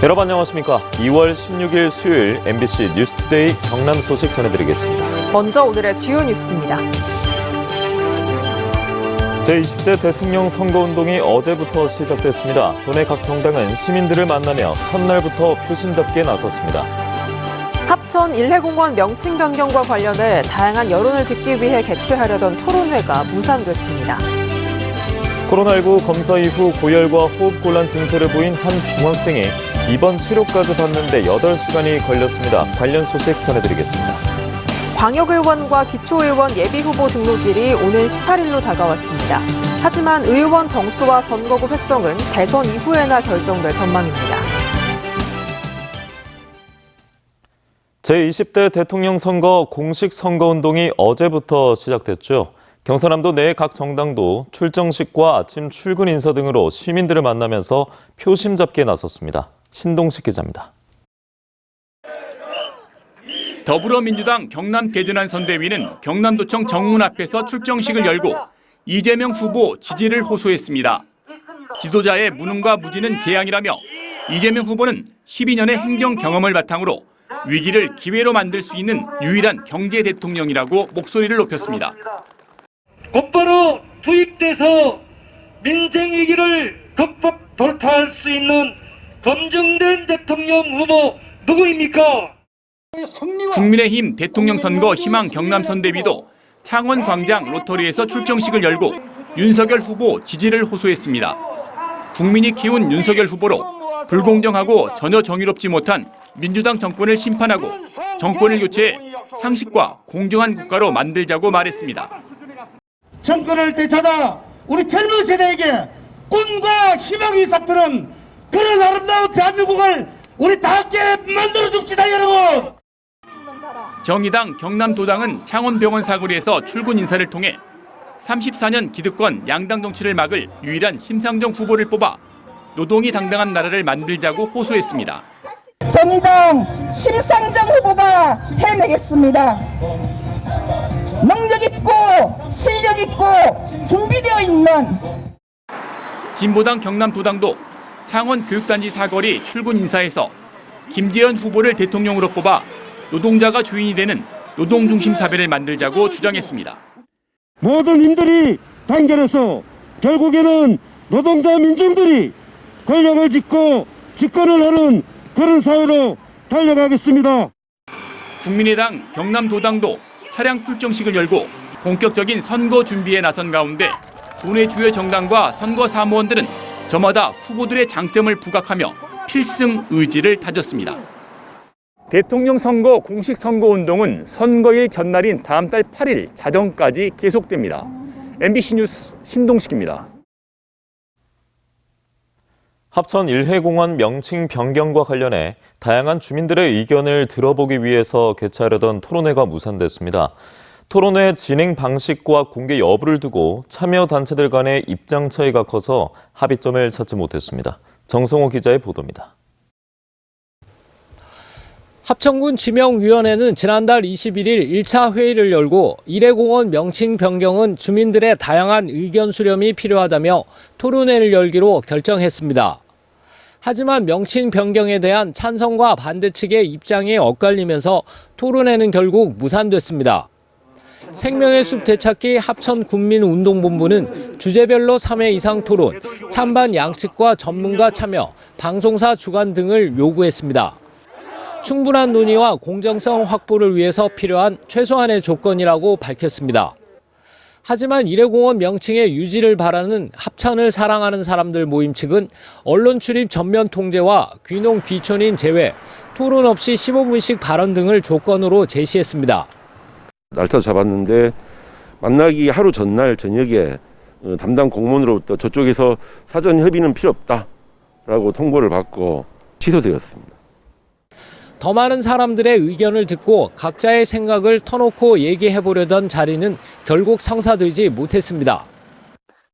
여러분 안녕하십니까. 2월 16일 수요일 MBC 뉴스투데이 경남 소식 전해드리겠습니다. 먼저 오늘의 주요 뉴스입니다. 제20대 대통령 선거운동이 어제부터 시작됐습니다. 도내 각 정당은 시민들을 만나며 첫날부터 표심 잡기에 나섰습니다. 합천 일해공원 명칭 변경과 관련해 다양한 여론을 듣기 위해 개최하려던 토론회가 무산됐습니다. 코로나19 검사 이후 고열과 호흡곤란 증세를 보인 한 중학생이 입원 치료까지 받는데 8시간이 걸렸습니다. 관련 소식 전해드리겠습니다. 광역의원과 기초의원 예비후보 등록일이 오는 18일로 다가왔습니다. 하지만 의원 정수와 선거구 획정은 대선 이후에나 결정될 전망입니다. 제20대 대통령 선거 공식 선거운동이 어제부터 시작됐죠. 경상남도 내 각 정당도 출정식과 아침 출근 인사 등으로 시민들을 만나면서 표심 잡기에 나섰습니다. 신동식 기자입니다. 더불어민주당 경남 대전안 선대위는 경남도청 정문 앞에서 출정식을 열고 이재명 후보 지지를 호소했습니다. 지도자의 무능과 무지는 재앙이라며 이재명 후보는 12년의 행정 경험을 바탕으로 위기를 기회로 만들 수 있는 유일한 경제 대통령이라고 목소리를 높였습니다. 곧바로 투입돼서 민생 위기를 극복 돌파할 수 있는 검증된 대통령 후보 누구입니까? 국민의힘 대통령 선거 희망 경남 선대위도 창원 광장 로터리에서 출정식을 열고 윤석열 후보 지지를 호소했습니다. 국민이 키운 윤석열 후보로 불공정하고 전혀 정의롭지 못한 민주당 정권을 심판하고 정권을 교체해 상식과 공정한 국가로 만들자고 말했습니다. 정권을 되찾아 우리 젊은 세대에게 꿈과 희망이 싹트는 그런 아름다운 대한민국을 우리 다 함께 만들어 줍시다, 여러분. 정의당 경남도당은 창원병원 사거리에서 출근 인사를 통해 34년 기득권 양당 정치를 막을 유일한 심상정 후보를 뽑아 노동이 당당한 나라를 만들자고 호소했습니다. 정의당 심상정 후보가 해내겠습니다. 능력 있고 실력 있고 준비되어 있는 진보당 경남도당도 창원 교육단지 사거리 출근 인사에서 김재현 후보를 대통령으로 뽑아 노동자가 주인이 되는 노동중심 사회를 만들자고 주장했습니다. 모든 힘들이 단결해서 결국에는 노동자 민중들이 권력을 쥐고 집권을 하는 그런 사회로 달려가겠습니다. 국민의당 경남도당도 차량 출정식을 열고 본격적인 선거 준비에 나선 가운데 도내 주요 정당과 선거 사무원들은 저마다 후보들의 장점을 부각하며 필승 의지를 다졌습니다. 대통령 선거 공식 선거운동은 선거일 전날인 다음 달 8일 자정까지 계속됩니다. MBC 뉴스 신동식입니다. 합천 일해공원 명칭 변경과 관련해 다양한 주민들의 의견을 들어보기 위해서 개최하려던 토론회가 무산됐습니다. 토론회 진행 방식과 공개 여부를 두고 참여 단체들 간의 입장 차이가 커서 합의점을 찾지 못했습니다. 정성호 기자의 보도입니다. 합천군 지명위원회는 지난달 21일 1차 회의를 열고 일해공원 명칭 변경은 주민들의 다양한 의견 수렴이 필요하다며 토론회를 열기로 결정했습니다. 하지만 명칭 변경에 대한 찬성과 반대 측의 입장이 엇갈리면서 토론회는 결국 무산됐습니다. 생명의 숲 되찾기 합천군민운동본부는 주제별로 3회 이상 토론, 찬반 양측과 전문가 참여, 방송사 주관 등을 요구했습니다. 충분한 논의와 공정성 확보를 위해서 필요한 최소한의 조건이라고 밝혔습니다. 하지만 일해공원 명칭의 유지를 바라는 합천을 사랑하는 사람들 모임 측은 언론 출입 전면 통제와 귀농 귀촌인 제외, 토론 없이 15분씩 발언 등을 조건으로 제시했습니다. 날짜 잡았는데 만나기 하루 전날 저녁에 담당 공무원으로부터 저쪽에서 사전 협의는 필요 없다라고 통보를 받고 취소되었습니다. 더 많은 사람들의 의견을 듣고 각자의 생각을 터놓고 얘기해보려던 자리는 결국 성사되지 못했습니다.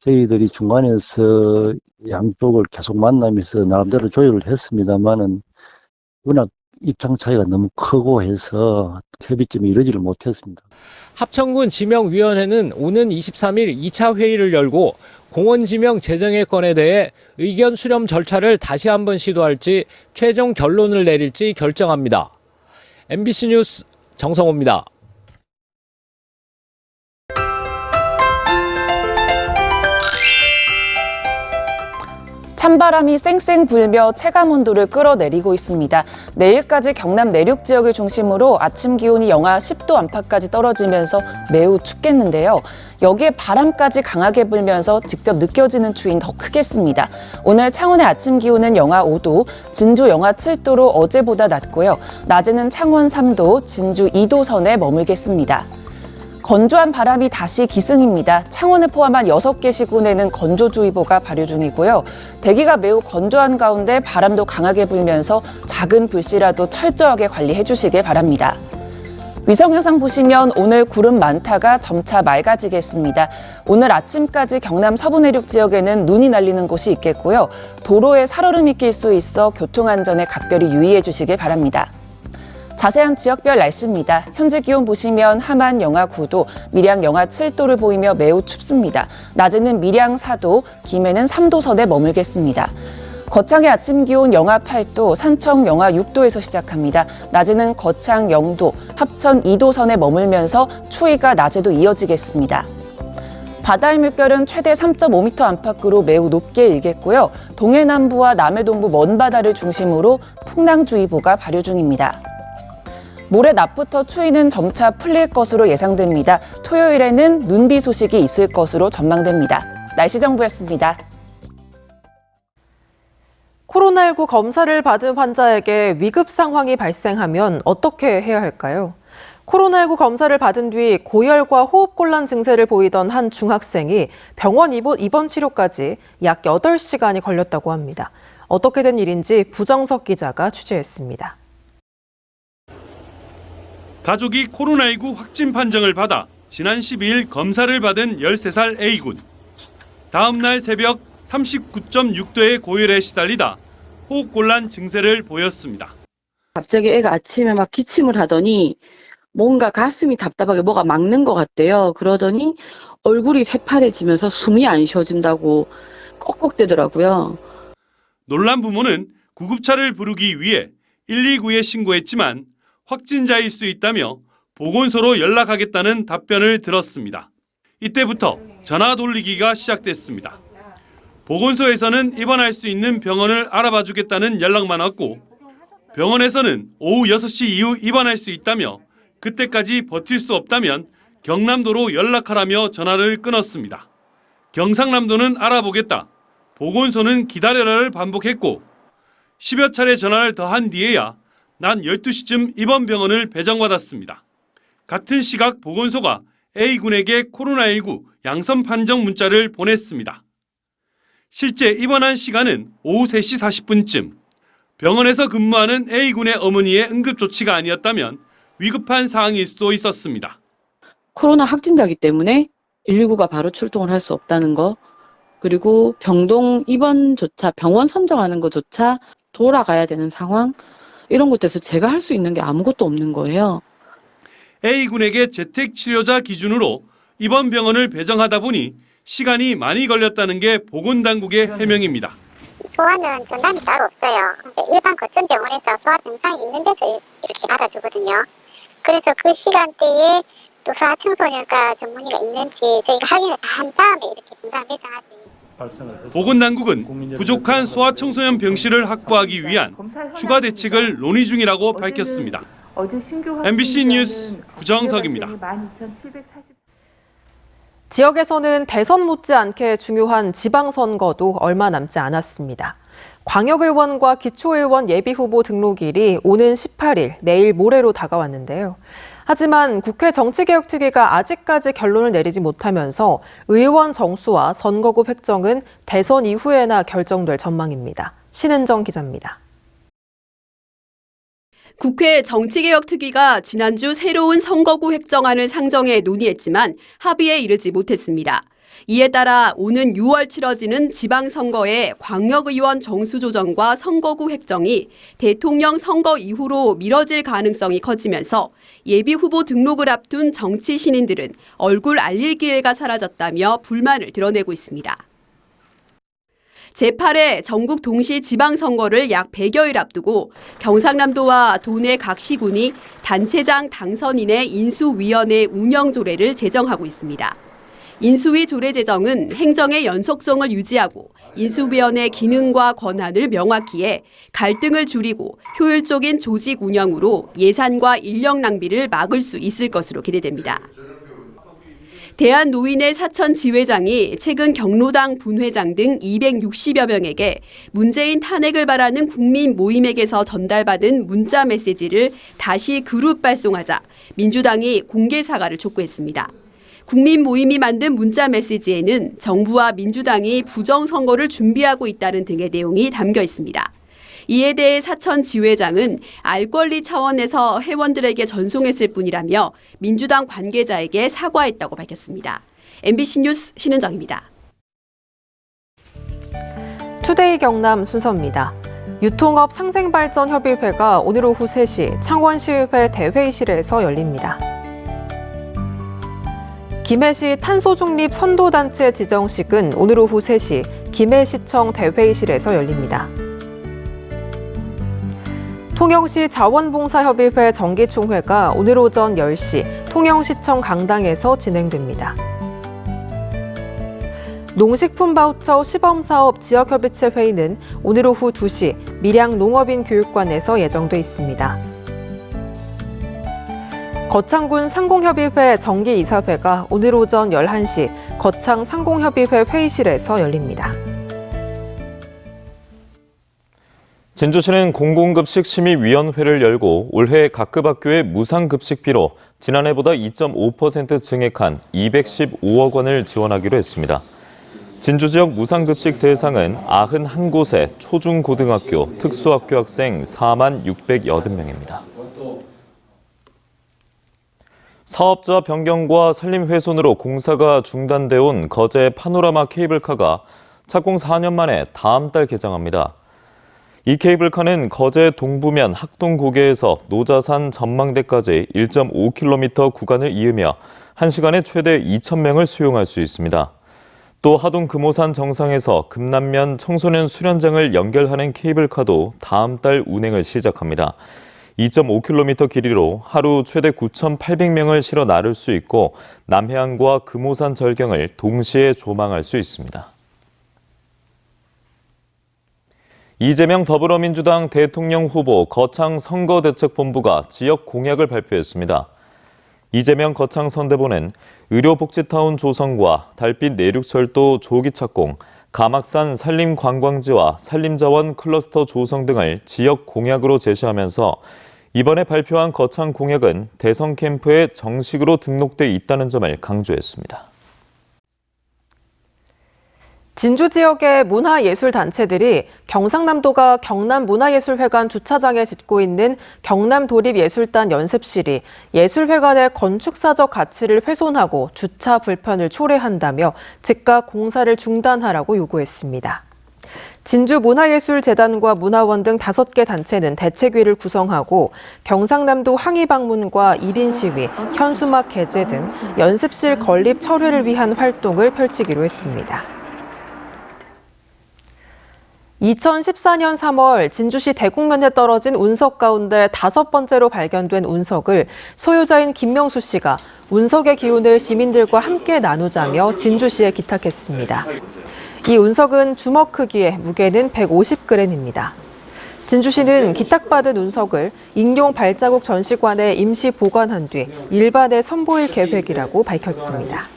저희들이 중간에서 양쪽을 계속 만나면서 나름대로 조율을 했습니다만은 워낙 입장 차이가 너무 크고 해서 협의점이 이루어지를 못했습니다. 합천군 지명위원회는 오는 23일 2차 회의를 열고 공원 지명 재정의 건에 대해 의견 수렴 절차를 다시 한번 시도할지 최종 결론을 내릴지 결정합니다. MBC 뉴스 정성호입니다. 찬바람이 쌩쌩 불며 체감온도를 끌어내리고 있습니다. 내일까지 경남 내륙 지역을 중심으로 아침 기온이 영하 10도 안팎까지 떨어지면서 매우 춥겠는데요. 여기에 바람까지 강하게 불면서 직접 느껴지는 추위는 더 크겠습니다. 오늘 창원의 아침 기온은 영하 5도, 진주 영하 7도로 어제보다 낮고요. 낮에는 창원 3도, 진주 2도 선에 머물겠습니다. 건조한 바람이 다시 기승입니다. 창원을 포함한 6개 시군에는 건조주의보가 발효 중이고요. 대기가 매우 건조한 가운데 바람도 강하게 불면서 작은 불씨라도 철저하게 관리해 주시길 바랍니다. 위성 영상 보시면 오늘 구름 많다가 점차 맑아지겠습니다. 오늘 아침까지 경남 서부 내륙 지역에는 눈이 날리는 곳이 있겠고요. 도로에 살얼음이 낄 수 있어 교통안전에 각별히 유의해 주시길 바랍니다. 자세한 지역별 날씨입니다. 현재 기온 보시면 함안 영하 9도, 밀양 영하 7도를 보이며 매우 춥습니다. 낮에는 밀양 4도, 김해는 3도 선에 머물겠습니다. 거창의 아침 기온 영하 8도, 산청 영하 6도에서 시작합니다. 낮에는 거창 0도, 합천 2도 선에 머물면서 추위가 낮에도 이어지겠습니다. 바다의 물결은 최대 3.5m 안팎으로 매우 높게 일겠고요. 동해남부와 남해동부 먼바다를 중심으로 풍랑주의보가 발효 중입니다. 모레 낮부터 추위는 점차 풀릴 것으로 예상됩니다. 토요일에는 눈비 소식이 있을 것으로 전망됩니다. 날씨정보였습니다. 코로나19 검사를 받은 환자에게 위급 상황이 발생하면 어떻게 해야 할까요? 코로나19 검사를 받은 뒤 고열과 호흡곤란 증세를 보이던 한 중학생이 병원 입원 치료까지 약 8시간이 걸렸다고 합니다. 어떻게 된 일인지 부정석 기자가 취재했습니다. 가족이 코로나19 확진 판정을 받아 지난 12일 검사를 받은 13살 A군. 다음 날 새벽 39.6도의 고열에 시달리다 호흡곤란 증세를 보였습니다. 갑자기 애가 아침에 막 기침을 하더니 뭔가 가슴이 답답하게 뭐가 막는 것 같대요. 그러더니 얼굴이 새파래지면서 숨이 안 쉬어진다고 꺽꺽대더라고요. 놀란 부모는 구급차를 부르기 위해 119에 신고했지만 확진자일 수 있다며 보건소로 연락하겠다는 답변을 들었습니다. 이때부터 전화 돌리기가 시작됐습니다. 보건소에서는 입원할 수 있는 병원을 알아봐 주겠다는 연락만 왔고 병원에서는 오후 6시 이후 입원할 수 있다며 그때까지 버틸 수 없다면 경남도로 연락하라며 전화를 끊었습니다. 경상남도는 알아보겠다, 보건소는 기다려라를 반복했고 10여 차례 전화를 더한 뒤에야 낮 12시쯤 입원 병원을 배정받았습니다. 같은 시각 보건소가 A군에게 코로나19 양성 판정 문자를 보냈습니다. 실제 입원한 시간은 오후 3시 40분쯤. 병원에서 근무하는 A군의 어머니의 응급조치가 아니었다면 위급한 상황일 수도 있었습니다. 코로나 확진자이기 때문에 119가 바로 출동을 할 수 없다는 거, 그리고 병동 입원조차 병원 선정하는 것조차 돌아가야 되는 상황, 이런 것에서 제가 할 수 있는 게 아무것도 없는 거예요. A군에게 재택치료자 기준으로 입원 병원을 배정하다 보니 시간이 많이 걸렸다는 게 보건당국의 해명입니다. 소아는 전담이 따로 없어요. 일반 거점 병원에서 소아 증상이 있는 데서 이렇게 받아주거든요. 그래서 그 시간대에 또 소아 청소년과 전문의가 있는지 저희가 확인을 다 한 다음에 이렇게 증상 배정하지. 보건당국은 부족한 소아청소년 병실을 확보하기 위한 추가 대책을 논의 중이라고 밝혔습니다. MBC 뉴스 구정석입니다. 지역에서는 대선 못지않게 중요한 지방선거도 얼마 남지 않았습니다. 광역의원과 기초의원 예비후보 등록일이 오는 18일, 내일 모레로 다가왔는데요. 하지만 국회 정치개혁특위가 아직까지 결론을 내리지 못하면서 의원 정수와 선거구 획정은 대선 이후에나 결정될 전망입니다. 신은정 기자입니다. 국회 정치개혁특위가 지난주 새로운 선거구 획정안을 상정해 논의했지만 합의에 이르지 못했습니다. 이에 따라 오는 6월 치러지는 지방선거의 광역의원 정수 조정과 선거구 획정이 대통령 선거 이후로 미뤄질 가능성이 커지면서 예비후보 등록을 앞둔 정치 신인들은 얼굴 알릴 기회가 사라졌다며 불만을 드러내고 있습니다. 제8회 전국 동시 지방선거를 약 100여일 앞두고 경상남도와 도내 각 시군이 단체장 당선인의 인수위원회 운영 조례를 제정하고 있습니다. 인수위 조례 제정은 행정의 연속성을 유지하고 인수위원회 기능과 권한을 명확히 해 갈등을 줄이고 효율적인 조직 운영으로 예산과 인력 낭비를 막을 수 있을 것으로 기대됩니다. 대한노인의 사천 지회장이 최근 경로당 분회장 등 260여 명에게 문재인 탄핵을 바라는 국민 모임에게서 전달받은 문자 메시지를 다시 그룹 발송하자 민주당이 공개 사과를 촉구했습니다. 국민 모임이 만든 문자 메시지에는 정부와 민주당이 부정선거를 준비하고 있다는 등의 내용이 담겨 있습니다. 이에 대해 사천 지회장은 알 권리 차원에서 회원들에게 전송했을 뿐이라며 민주당 관계자에게 사과했다고 밝혔습니다. MBC 뉴스 신은정입니다. 투데이 경남 순서입니다. 유통업 상생발전협의회가 오늘 오후 3시 창원시의회 대회의실에서 열립니다. 김해시 탄소중립 선도단체 지정식은 오늘 오후 3시 김해시청 대회의실에서 열립니다. 통영시 자원봉사협의회 정기총회가 오늘 오전 10시 통영시청 강당에서 진행됩니다. 농식품 바우처 시범사업 지역협의체 회의는 오늘 오후 2시 밀양 농업인 교육관에서 예정돼 있습니다. 거창군 상공협의회 정기이사회가 오늘 오전 11시 거창 상공협의회 회의실에서 열립니다. 진주시는 공공급식심의위원회를 열고 올해 각급 학교의 무상급식비로 지난해보다 2.5% 증액한 215억 원을 지원하기로 했습니다. 진주 지역 무상급식 대상은 91곳의 초중고등학교, 특수학교 학생 4만 680명입니다. 사업자 변경과 산림 훼손으로 공사가 중단돼 온 거제 파노라마 케이블카가 착공 4년 만에 다음 달 개장합니다. 이 케이블카는 거제 동부면 학동고개에서 노자산 전망대까지 1.5km 구간을 이으며 1시간에 최대 2,000명을 수용할 수 있습니다. 또 하동 금오산 정상에서 금남면 청소년 수련장을 연결하는 케이블카도 다음 달 운행을 시작합니다. 2.5km 길이로 하루 최대 9,800명을 실어 나를 수 있고 남해안과 금오산 절경을 동시에 조망할 수 있습니다. 이재명 더불어민주당 대통령 후보 거창 선거대책본부가 지역 공약을 발표했습니다. 이재명 거창 선대본은 의료복지타운 조성과 달빛 내륙철도 조기 착공, 가막산 산림관광지와 산림자원 클러스터 조성 등을 지역 공약으로 제시하면서 이번에 발표한 거창 공약은 대선 캠프에 정식으로 등록돼 있다는 점을 강조했습니다. 진주 지역의 문화예술단체들이 경상남도가 경남문화예술회관 주차장에 짓고 있는 경남도립예술단 연습실이 예술회관의 건축사적 가치를 훼손하고 주차 불편을 초래한다며 즉각 공사를 중단하라고 요구했습니다. 진주문화예술재단과 문화원 등 5개 단체는 대책위를 구성하고 경상남도 항의방문과 1인 시위, 현수막 게재 등 연습실 건립 철회를 위한 활동을 펼치기로 했습니다. 2014년 3월 진주시 대곡면에 떨어진 운석 가운데 5번째로 발견된 운석을 소유자인 김명수 씨가 운석의 기운을 시민들과 함께 나누자며 진주시에 기탁했습니다. 이 운석은 주먹 크기에 무게는 150g입니다. 진주시는 기탁받은 운석을 익룡 발자국 전시관에 임시 보관한 뒤 일반에 선보일 계획이라고 밝혔습니다.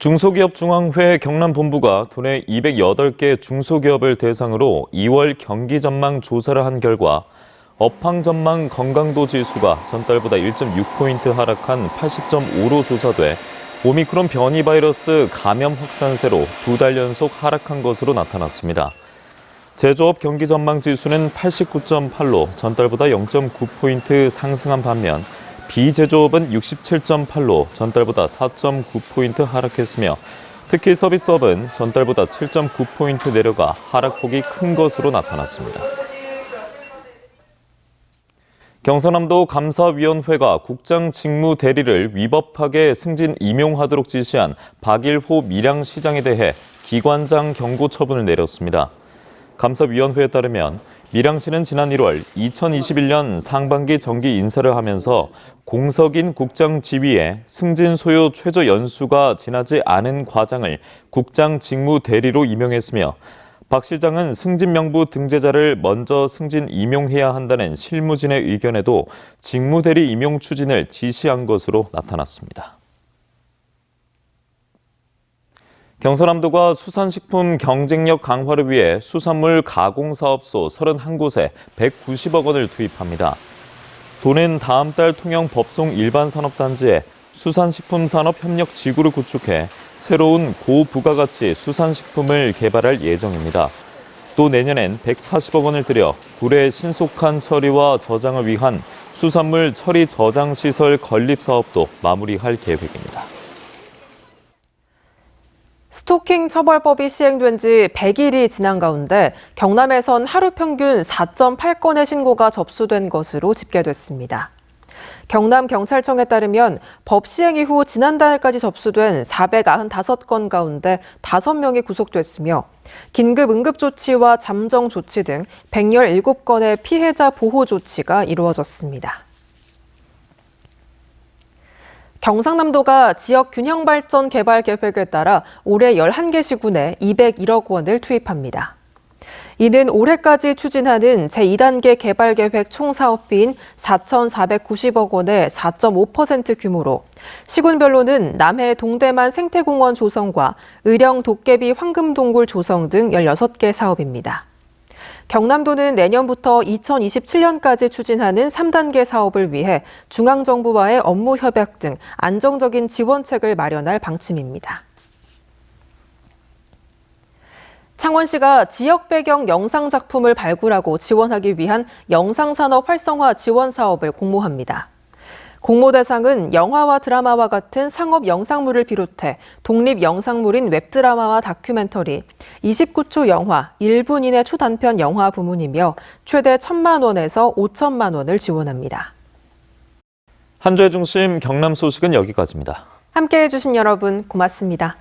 중소기업중앙회 경남본부가 도내 208개 중소기업을 대상으로 2월 경기전망 조사를 한 결과 업황전망 건강도 지수가 전달보다 1.6포인트 하락한 80.5로 조사돼 오미크론 변이 바이러스 감염 확산세로 2달 연속 하락한 것으로 나타났습니다. 제조업 경기전망 지수는 89.8로 전달보다 0.9포인트 상승한 반면 비제조업은 67.8로 전달보다 4.9포인트 하락했으며 특히 서비스업은 전달보다 7.9포인트 내려가 하락폭이 큰 것으로 나타났습니다. 경상남도 감사위원회가 국장 직무 대리를 위법하게 승진 임용하도록 지시한 박일호 밀양시장에 대해 비관장 경고 처분을 내렸습니다. 감사위원회에 따르면 밀양시는 지난 1월 2021년 상반기 정기 인사를 하면서 공석인 국장 지위에 승진 소요 최저 연수가 지나지 않은 과장을 국장 직무 대리로 임용했으며 박 실장은 승진 명부 등재자를 먼저 승진 임용해야 한다는 실무진의 의견에도 직무 대리 임용 추진을 지시한 것으로 나타났습니다. 경서남도가 수산식품 경쟁력 강화를 위해 수산물 가공사업소 31곳에 190억 원을 투입합니다. 도는 다음 달 통영 법송 일반산업단지에 수산식품산업협력지구를 구축해 새로운 고부가가치 수산식품을 개발할 예정입니다. 또 내년엔 140억 원을 들여 굴의 신속한 처리와 저장을 위한 수산물 처리 저장 시설 건립 사업도 마무리할 계획입니다. 스토킹 처벌법이 시행된 지 100일이 지난 가운데 경남에선 하루 평균 4.8건의 신고가 접수된 것으로 집계됐습니다. 경남경찰청에 따르면 법 시행 이후 지난달까지 접수된 495건 가운데 5명이 구속됐으며 긴급 응급조치와 잠정조치 등 117건의 피해자 보호 조치가 이루어졌습니다. 경상남도가 지역 균형 발전 개발 계획에 따라 올해 11개 시군에 201억 원을 투입합니다. 이는 올해까지 추진하는 제2단계 개발 계획 총 사업비인 4,490억 원의 4.5% 규모로 시군별로는 남해 동대만 생태공원 조성과 의령 도깨비 황금동굴 조성 등 16개 사업입니다. 경남도는 내년부터 2027년까지 추진하는 3단계 사업을 위해 중앙정부와의 업무 협약 등 안정적인 지원책을 마련할 방침입니다. 창원시가 지역 배경 영상 작품을 발굴하고 지원하기 위한 영상산업 활성화 지원 사업을 공모합니다. 공모 대상은 영화와 드라마와 같은 상업 영상물을 비롯해 독립 영상물인 웹드라마와 다큐멘터리, 29초 영화, 1분 이내 초단편 영화 부문이며 최대 1,000만 원에서 5천만 원을 지원합니다. 한 주의 중심 경남 소식은 여기까지입니다. 함께해 주신 여러분 고맙습니다.